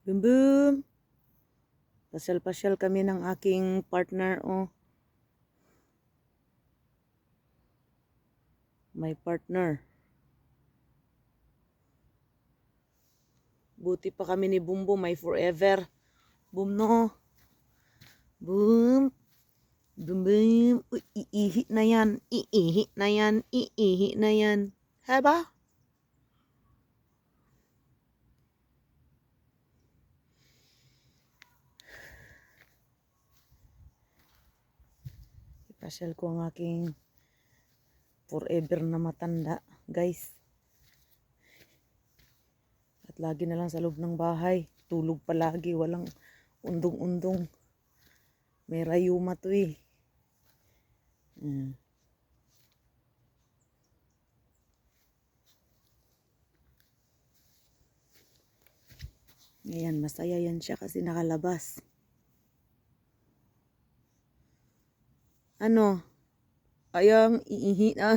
Boom boom. Pasyal-pasyal kami ng aking partner, oh. My partner. Buti pa kami ni Bumbo, may forever. Boom no. Boom. Boom boom. Uy, iihi na yan. Iihi na yan. Iihi na yan. Haba? Pasyal ko ang aking forever na matanda, guys. At lagi na lang sa loob ng bahay. Tulog palagi. Walang undong-undong. May rayuma to eh. Ayan, masaya yan siya kasi nakalabas. Ano? Ayang iihi na.